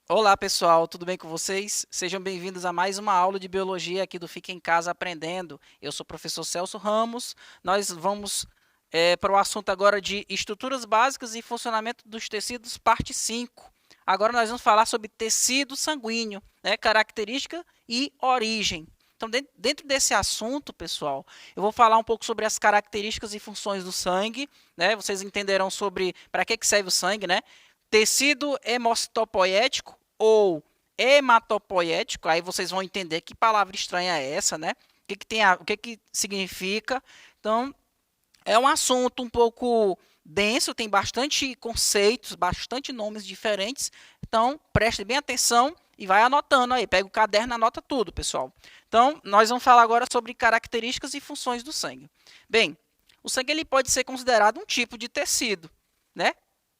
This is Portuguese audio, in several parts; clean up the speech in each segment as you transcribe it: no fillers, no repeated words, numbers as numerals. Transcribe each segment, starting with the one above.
Olá pessoal, tudo bem com vocês? Sejam bem-vindos a mais uma aula de Biologia aqui do Fica em Casa Aprendendo. Eu sou o professor Celso Ramos. Nós vamos para o assunto agora de estruturas básicas e funcionamento dos tecidos, parte 5. Agora nós vamos falar sobre tecido sanguíneo, né, característica e origem. Então, dentro desse assunto, pessoal, eu vou falar um pouco sobre as características e funções do sangue, né? Vocês entenderão sobre para que serve o sangue, né? Tecido hemocitopoético ou hematopoético, aí vocês vão entender que palavra estranha é essa, né? O que significa. Então, é um assunto um pouco denso, tem bastante conceitos, bastante nomes diferentes. Então, preste bem atenção e vai anotando aí. Pega o caderno e anota tudo, pessoal. Então, nós vamos falar agora sobre características e funções do sangue. Bem, o sangue ele pode ser considerado um tipo de tecido, né?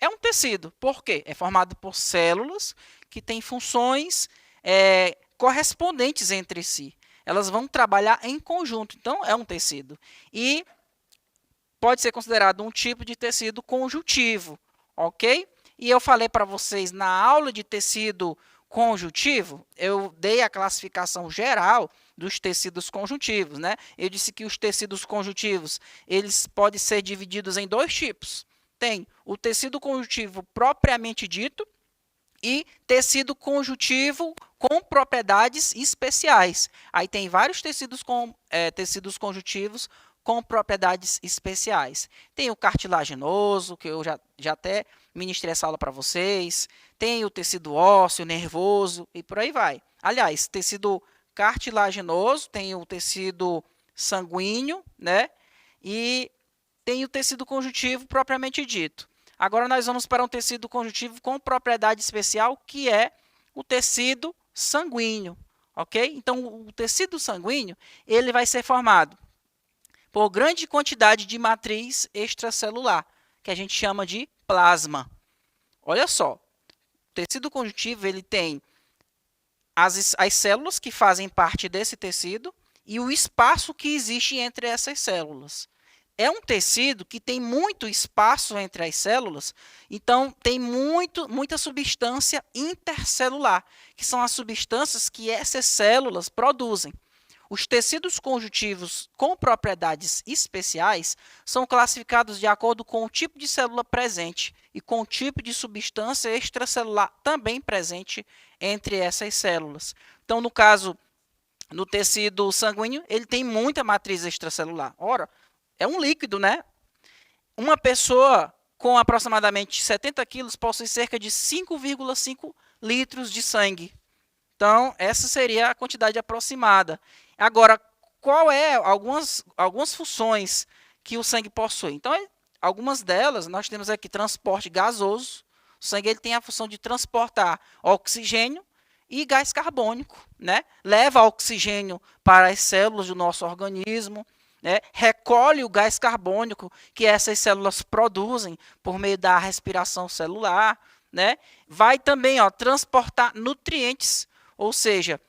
É um tecido. Por quê? É formado por células que têm funções correspondentes entre si. Elas vão trabalhar em conjunto. Então, é um tecido. E pode ser considerado um tipo de tecido conjuntivo, ok? E eu falei para vocês na aula de tecido conjuntivo, eu dei a classificação geral dos tecidos conjuntivos, né? Eu disse que os tecidos conjuntivos, eles podem ser divididos em dois tipos. Tem o tecido conjuntivo propriamente dito e tecido conjuntivo com propriedades especiais. Aí tem vários tecidos conjuntivos com propriedades especiais. Tem o cartilaginoso, que eu já até ministrei essa aula para vocês. Tem o tecido ósseo, nervoso e por aí vai. Aliás, tecido cartilaginoso, tem o tecido sanguíneo, né? E tem o tecido conjuntivo propriamente dito. Agora nós vamos para um tecido conjuntivo com propriedade especial, que é o tecido sanguíneo, ok? Então, o tecido sanguíneo ele vai ser formado por grande quantidade de matriz extracelular, que a gente chama de plasma. Olha só, o tecido conjuntivo ele tem as células que fazem parte desse tecido e o espaço que existe entre essas células. É um tecido que tem muito espaço entre as células, então tem muita substância intercelular, que são as substâncias que essas células produzem. Os tecidos conjuntivos com propriedades especiais são classificados de acordo com o tipo de célula presente e com o tipo de substância extracelular também presente entre essas células. Então, no caso, no tecido sanguíneo, ele tem muita matriz extracelular. Ora, é um líquido, né? Uma pessoa com aproximadamente 70 quilos possui cerca de 5,5 litros de sangue. Então, essa seria a quantidade aproximada. Agora, qual é algumas funções que o sangue possui? Então, algumas delas, nós temos aqui transporte gasoso. O sangue ele tem a função de transportar oxigênio e gás carbônico, né? Leva oxigênio para as células do nosso organismo, né? Recolhe o gás carbônico que essas células produzem por meio da respiração celular, né? Vai também transportar nutrientes, ou seja,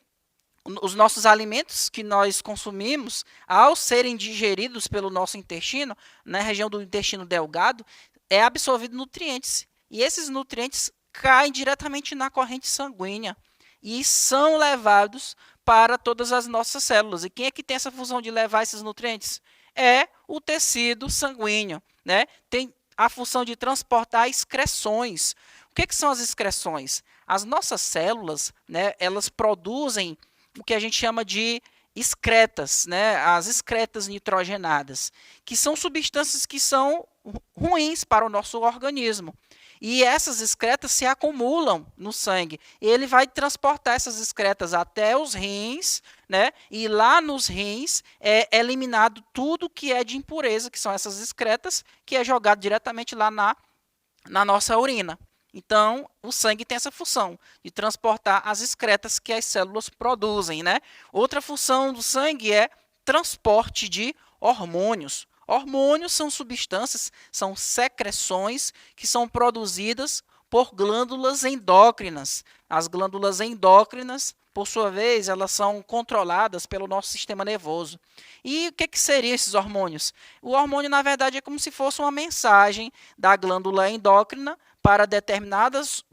os nossos alimentos que nós consumimos, ao serem digeridos pelo nosso intestino, na região do intestino delgado, é absorvido nutrientes. E esses nutrientes caem diretamente na corrente sanguínea e são levados para todas as nossas células. E quem é que tem essa função de levar esses nutrientes? É o tecido sanguíneo, né? Tem a função de transportar excreções. O que são as excreções? As nossas células, né, elas produzem o que a gente chama de excretas, né, as excretas nitrogenadas, que são substâncias que são ruins para o nosso organismo. E essas excretas se acumulam no sangue. Ele vai transportar essas excretas até os rins, né? E lá nos rins é eliminado tudo que é de impureza, que são essas excretas, que é jogado diretamente lá na nossa urina. Então, o sangue tem essa função de transportar as excretas que as células produzem, né? Outra função do sangue é transporte de hormônios. Hormônios são substâncias, são secreções que são produzidas por glândulas endócrinas. As glândulas endócrinas, por sua vez, elas são controladas pelo nosso sistema nervoso. E o que seriam esses hormônios? O hormônio, na verdade, é como se fosse uma mensagem da glândula endócrina para determinados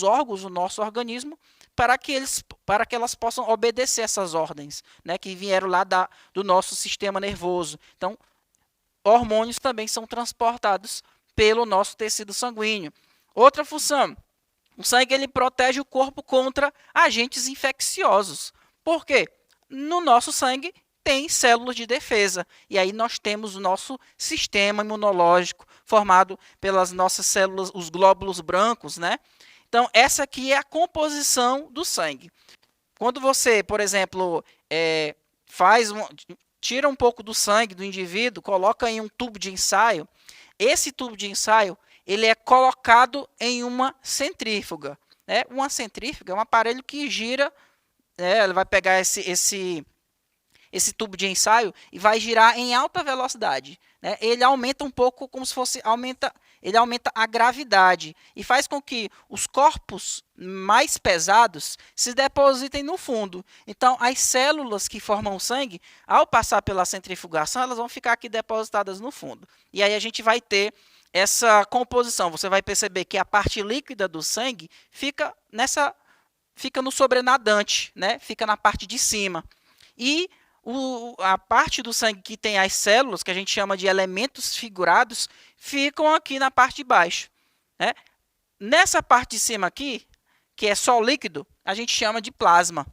órgãos do nosso organismo, para que elas possam obedecer essas ordens, né, que vieram lá do nosso sistema nervoso. Então, hormônios também são transportados pelo nosso tecido sanguíneo. Outra função, o sangue ele protege o corpo contra agentes infecciosos. Por quê? No nosso sangue tem células de defesa. E aí nós temos o nosso sistema imunológico formado pelas nossas células, os glóbulos brancos, né? Então, essa aqui é a composição do sangue. Quando você, por exemplo, tira um pouco do sangue do indivíduo, coloca em um tubo de ensaio, esse tubo de ensaio ele é colocado em uma centrífuga. Né? Uma centrífuga é um aparelho que gira, ele vai pegar esse tubo de ensaio e vai girar em alta velocidade. Né? Ele aumenta um pouco como se fosse ele aumenta a gravidade e faz com que os corpos mais pesados se depositem no fundo. Então, as células que formam o sangue, ao passar pela centrifugação, elas vão ficar aqui depositadas no fundo. E aí a gente vai ter essa composição. Você vai perceber que a parte líquida do sangue fica no sobrenadante, né? Fica na parte de cima. E a parte do sangue que tem as células, que a gente chama de elementos figurados, ficam aqui na parte de baixo. Né? Nessa parte de cima aqui, que é só líquido, a gente chama de plasma.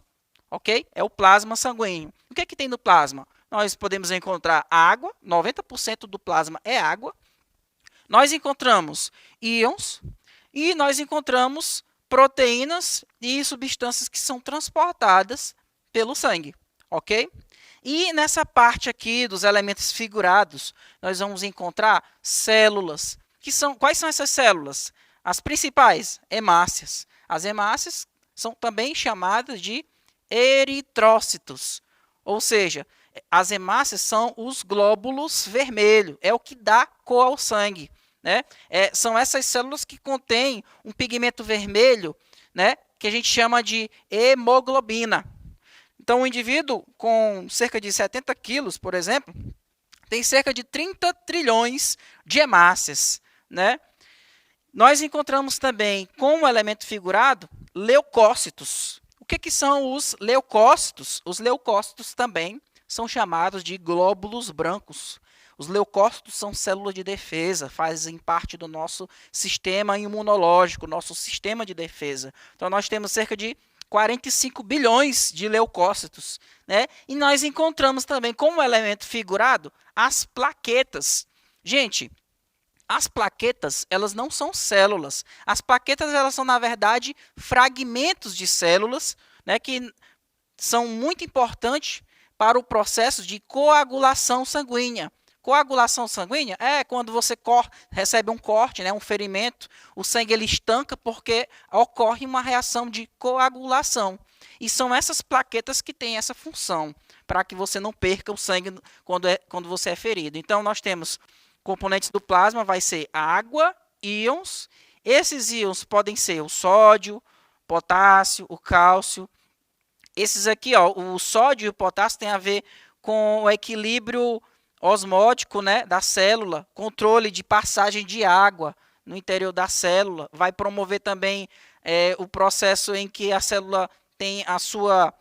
Ok? É o plasma sanguíneo. O que tem no plasma? Nós podemos encontrar água, 90% do plasma é água. Nós encontramos íons e nós encontramos proteínas e substâncias que são transportadas pelo sangue. Ok? E nessa parte aqui dos elementos figurados, nós vamos encontrar células. Quais são essas células? As principais, hemácias. As hemácias são também chamadas de eritrócitos. Ou seja, as hemácias são os glóbulos vermelhos. É o que dá cor ao sangue. Né? São essas células que contêm um pigmento vermelho, né, que a gente chama de hemoglobina. Então, um indivíduo com cerca de 70 quilos, por exemplo, tem cerca de 30 trilhões de hemácias. Né? Nós encontramos também, como elemento figurado, leucócitos. O que são os leucócitos? Os leucócitos também são chamados de glóbulos brancos. Os leucócitos são células de defesa, fazem parte do nosso sistema imunológico, nosso sistema de defesa. Então, nós temos cerca de 45 bilhões de leucócitos. Né? E nós encontramos também, como elemento figurado, as plaquetas. Gente, as plaquetas, elas não são células. As plaquetas, elas são, na verdade, fragmentos de células, né, que são muito importantes para o processo de coagulação sanguínea. Coagulação sanguínea é quando você recebe um corte, né, um ferimento, o sangue ele estanca porque ocorre uma reação de coagulação. E são essas plaquetas que têm essa função, para que você não perca o sangue quando você é ferido. Então, nós temos componentes do plasma, vai ser água, íons. Esses íons podem ser o sódio, potássio, o cálcio. Esses aqui, ó, o sódio e o potássio têm a ver com o equilíbrio osmótico, né, da célula, controle de passagem de água no interior da célula, vai promover também o processo em que a célula tem a sua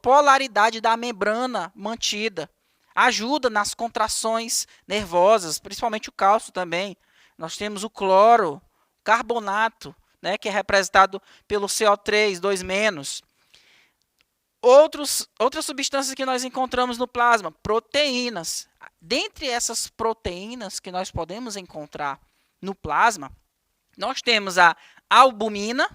polaridade da membrana mantida, ajuda nas contrações nervosas, principalmente o cálcio também. Nós temos o cloro, carbonato, né, que é representado pelo CO3, 2-. Outras substâncias que nós encontramos no plasma, proteínas. Dentre essas proteínas que nós podemos encontrar no plasma, nós temos a albumina,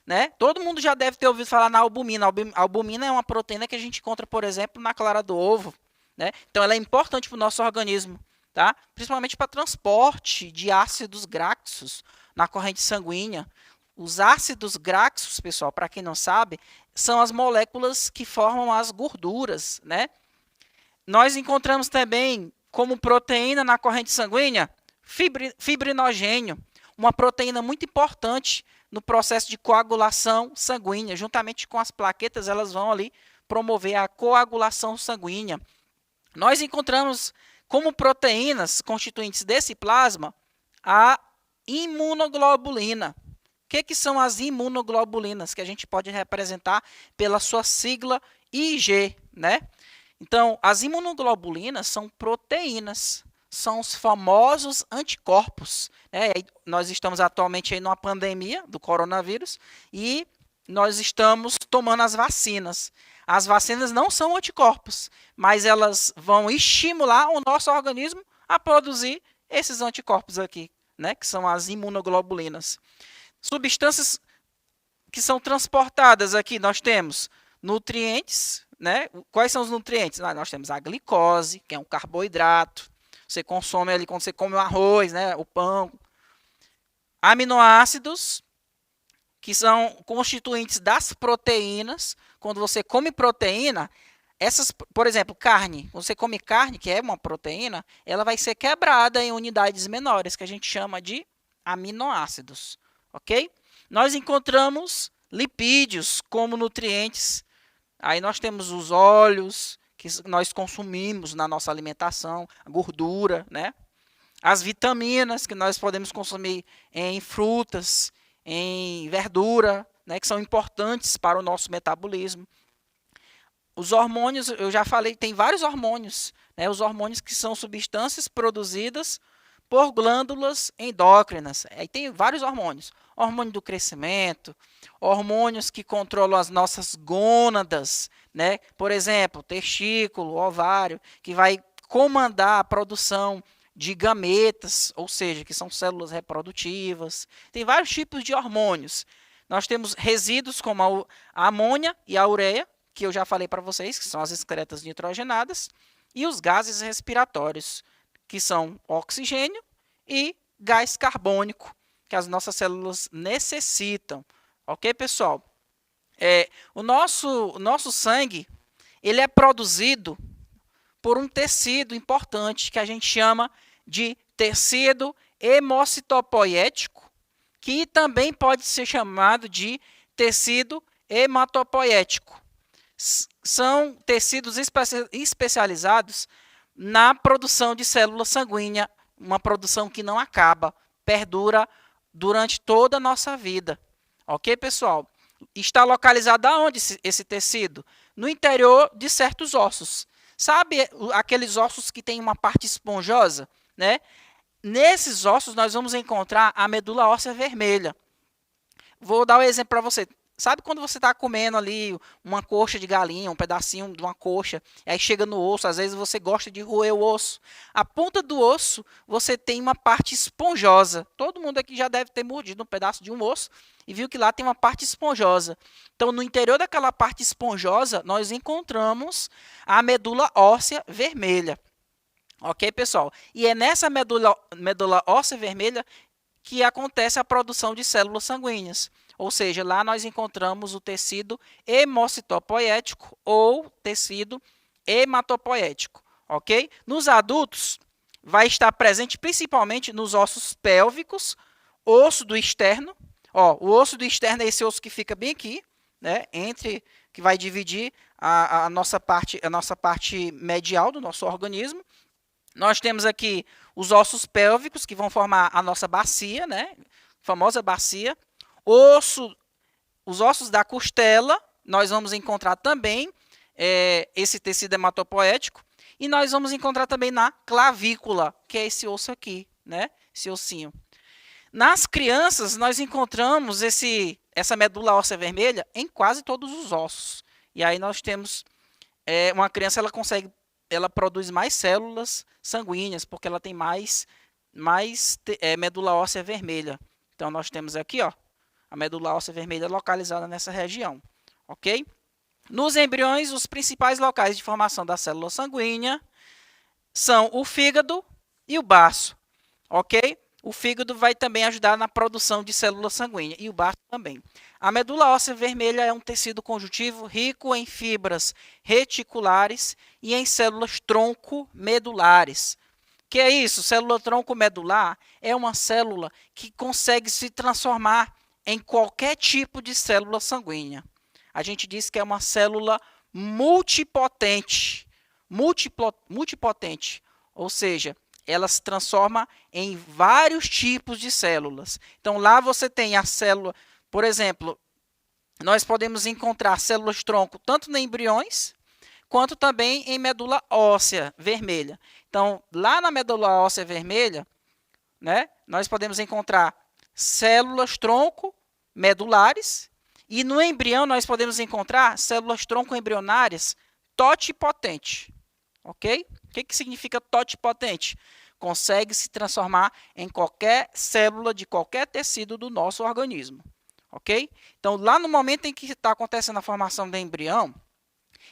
né? Todo mundo já deve ter ouvido falar na albumina. A albumina é uma proteína que a gente encontra, por exemplo, na clara do ovo. Né? Então, ela é importante para o nosso organismo, tá? Principalmente para transporte de ácidos graxos na corrente sanguínea. Os ácidos graxos, pessoal, para quem não sabe, são as moléculas que formam as gorduras, né? Nós encontramos também, como proteína na corrente sanguínea, fibrinogênio, uma proteína muito importante no processo de coagulação sanguínea. Juntamente com as plaquetas, elas vão ali promover a coagulação sanguínea. Nós encontramos como proteínas constituintes desse plasma a imunoglobulina. O que são as imunoglobulinas? Que a gente pode representar pela sua sigla IG, né? Então, as imunoglobulinas são proteínas, são os famosos anticorpos, né? Nós estamos atualmente aí numa pandemia do coronavírus e nós estamos tomando as vacinas. As vacinas não são anticorpos, mas elas vão estimular o nosso organismo a produzir esses anticorpos aqui, né? Que são as imunoglobulinas. Substâncias que são transportadas aqui, nós temos nutrientes, né? Quais são os nutrientes? Nós temos a glicose, que é um carboidrato. Você consome ali quando você come o arroz, né? O pão. Aminoácidos, que são constituintes das proteínas. Quando você come proteína, essas, por exemplo, carne. Quando você come carne, que é uma proteína, ela vai ser quebrada em unidades menores, que a gente chama de aminoácidos. Ok? Nós encontramos lipídios como nutrientes. Aí nós temos os óleos que nós consumimos na nossa alimentação, a gordura, né? As vitaminas que nós podemos consumir em frutas, em verdura, né? Que são importantes para o nosso metabolismo. Os hormônios, eu já falei, tem vários hormônios, né? Os hormônios que são substâncias produzidas por glândulas endócrinas. Aí tem vários hormônios. Hormônio do crescimento, hormônios que controlam as nossas gônadas, né? Por exemplo, testículo, ovário, que vai comandar a produção de gametas, ou seja, que são células reprodutivas. Tem vários tipos de hormônios. Nós temos resíduos como a amônia e a ureia, que eu já falei para vocês, que são as excretas nitrogenadas, e os gases respiratórios, que são oxigênio e gás carbônico, que as nossas células necessitam. Ok, pessoal? O nosso sangue, ele é produzido por um tecido importante, que a gente chama de tecido hemocitopoético, que também pode ser chamado de tecido hematopoético. São tecidos especializados na produção de célula sanguínea, uma produção que não acaba, perdura durante toda a nossa vida. Ok, pessoal? Está localizado aonde esse tecido? No interior de certos ossos. Sabe aqueles ossos que têm uma parte esponjosa, né? Nesses ossos nós vamos encontrar a medula óssea vermelha. Vou dar um exemplo para você. Sabe quando você está comendo ali uma coxa de galinha, um pedacinho de uma coxa, e aí chega no osso, às vezes você gosta de roer o osso. A ponta do osso, você tem uma parte esponjosa. Todo mundo aqui já deve ter mordido um pedaço de um osso e viu que lá tem uma parte esponjosa. Então, no interior daquela parte esponjosa, nós encontramos a medula óssea vermelha. Ok, pessoal? E é nessa medula óssea vermelha que acontece a produção de células sanguíneas. Ou seja, lá nós encontramos o tecido hemocitopoético ou tecido hematopoético, ok? Nos adultos, vai estar presente principalmente nos ossos pélvicos, osso do externo. O osso do externo é esse osso que fica bem aqui, né? Que vai dividir a nossa parte medial do nosso organismo. Nós temos aqui os ossos pélvicos, que vão formar a nossa bacia, né? Famosa bacia. Os ossos da costela, nós vamos encontrar também esse tecido hematopoético. E nós vamos encontrar também na clavícula, que é esse osso aqui, né? Esse ossinho. Nas crianças, nós encontramos essa medula óssea vermelha em quase todos os ossos. E aí nós temos uma criança, ela produz mais células sanguíneas, porque ela tem mais medula óssea vermelha. Então, nós temos aqui, ó, a medula óssea vermelha localizada nessa região, ok? Nos embriões, os principais locais de formação da célula sanguínea são o fígado e o baço, ok? O fígado vai também ajudar na produção de célula sanguínea e o baço também. A medula óssea vermelha é um tecido conjuntivo rico em fibras reticulares e em células tronco medulares. Que é isso? Célula tronco medular é uma célula que consegue se transformar em qualquer tipo de célula sanguínea. A gente diz que é uma célula multipotente, multipotente, ou seja, ela se transforma em vários tipos de células. Então, lá você tem a célula, por exemplo, nós podemos encontrar células-tronco tanto em embriões, quanto também em medula óssea vermelha. Então, lá na medula óssea vermelha, né, nós podemos encontrar células-tronco medulares, e no embrião nós podemos encontrar células-tronco embrionárias totipotente. Ok? O que significa totipotente? Consegue se transformar em qualquer célula de qualquer tecido do nosso organismo. Ok? Então, lá no momento em que está acontecendo a formação do embrião,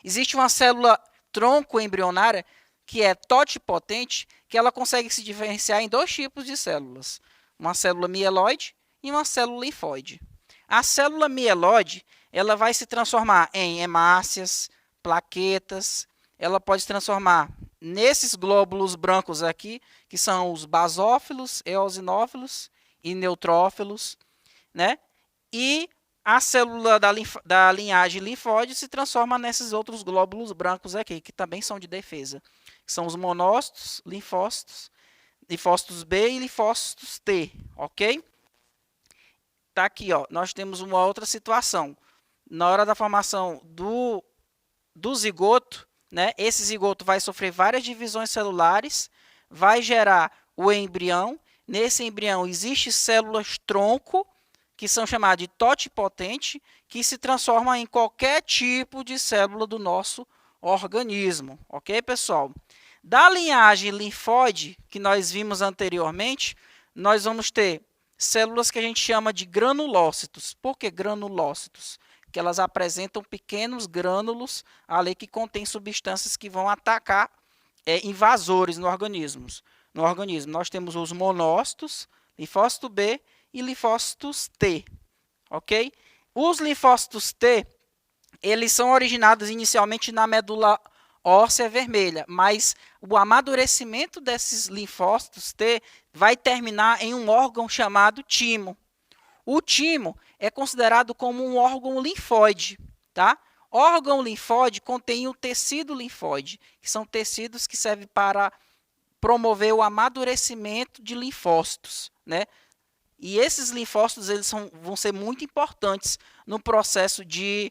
existe uma célula tronco embrionária que é totipotente, que ela consegue se diferenciar em dois tipos de células. Uma célula mieloide e uma célula linfóide. A célula mieloide, ela vai se transformar em hemácias, plaquetas, ela pode se transformar nesses glóbulos brancos aqui, que são os basófilos, eosinófilos e neutrófilos, né? E a célula da linhagem linfóide se transforma nesses outros glóbulos brancos aqui, que também são de defesa. São os monócitos, linfócitos, linfócitos B e linfócitos T, ok? Tá aqui, ó, nós temos uma outra situação. Na hora da formação do zigoto, né, esse zigoto vai sofrer várias divisões celulares, vai gerar o embrião. Nesse embrião existem células-tronco, que são chamadas de totipotente, que se transformam em qualquer tipo de célula do nosso organismo. Ok, pessoal? Da linhagem linfóide, que nós vimos anteriormente, nós vamos ter células que a gente chama de granulócitos. Por que granulócitos? Que elas apresentam pequenos grânulos ali que contêm substâncias que vão atacar invasores no organismo. Nós temos os monócitos, linfócito B e linfócitos T, ok? Os linfócitos T, eles são originados inicialmente na medula óssea vermelha, mas o amadurecimento desses linfócitos T vai terminar em um órgão chamado timo. O timo é considerado como um órgão linfóide, tá? Órgão linfóide contém o tecido linfóide, que são tecidos que servem para promover o amadurecimento de linfócitos, né? E esses linfócitos vão ser muito importantes no processo de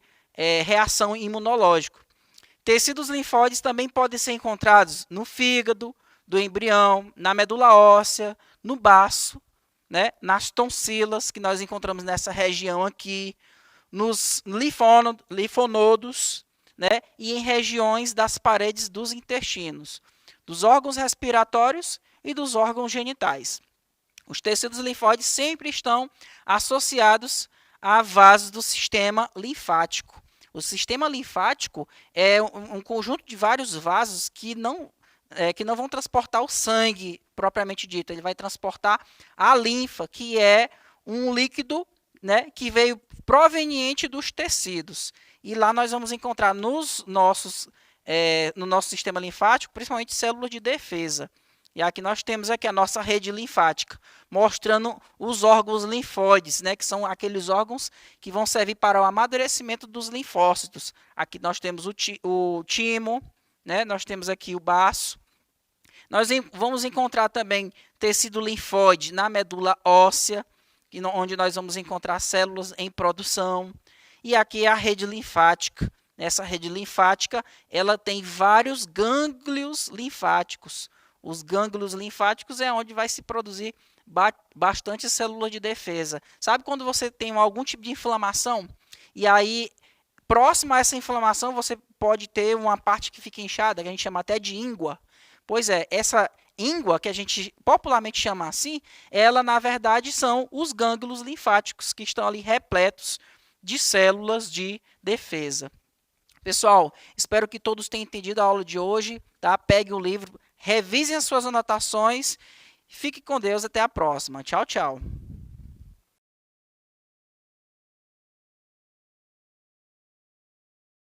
reação imunológica. Tecidos linfóides também podem ser encontrados no fígado do embrião, na medula óssea, no baço, né, nas tonsilas, que nós encontramos nessa região aqui, nos linfonodos, né, e em regiões das paredes dos intestinos, dos órgãos respiratórios e dos órgãos genitais. Os tecidos linfóides sempre estão associados a vasos do sistema linfático. O sistema linfático é um conjunto de vários vasos que não vão transportar o sangue propriamente dito. Ele vai transportar a linfa, que é um líquido, né, que veio proveniente dos tecidos. E lá nós vamos encontrar no nosso sistema linfático, principalmente células de defesa. E aqui nós temos aqui a nossa rede linfática, mostrando os órgãos linfóides, né, que são aqueles órgãos que vão servir para o amadurecimento dos linfócitos. Aqui nós temos o timo, né, nós temos aqui o baço. Nós vamos encontrar também tecido linfóide na medula óssea, onde nós vamos encontrar células em produção. E aqui é a rede linfática. Essa rede linfática, ela tem vários gânglios linfáticos. Os gânglios linfáticos é onde vai se produzir bastante célula de defesa. Sabe quando você tem algum tipo de inflamação? E aí, próximo a essa inflamação, você pode ter uma parte que fica inchada, que a gente chama até de íngua. Pois é, essa íngua, que a gente popularmente chama assim, ela, na verdade, são os gânglios linfáticos que estão ali repletos de células de defesa. Pessoal, espero que todos tenham entendido a aula de hoje, tá? Pegue o livro, revisem as suas anotações, fique com Deus, até a próxima. Tchau, tchau.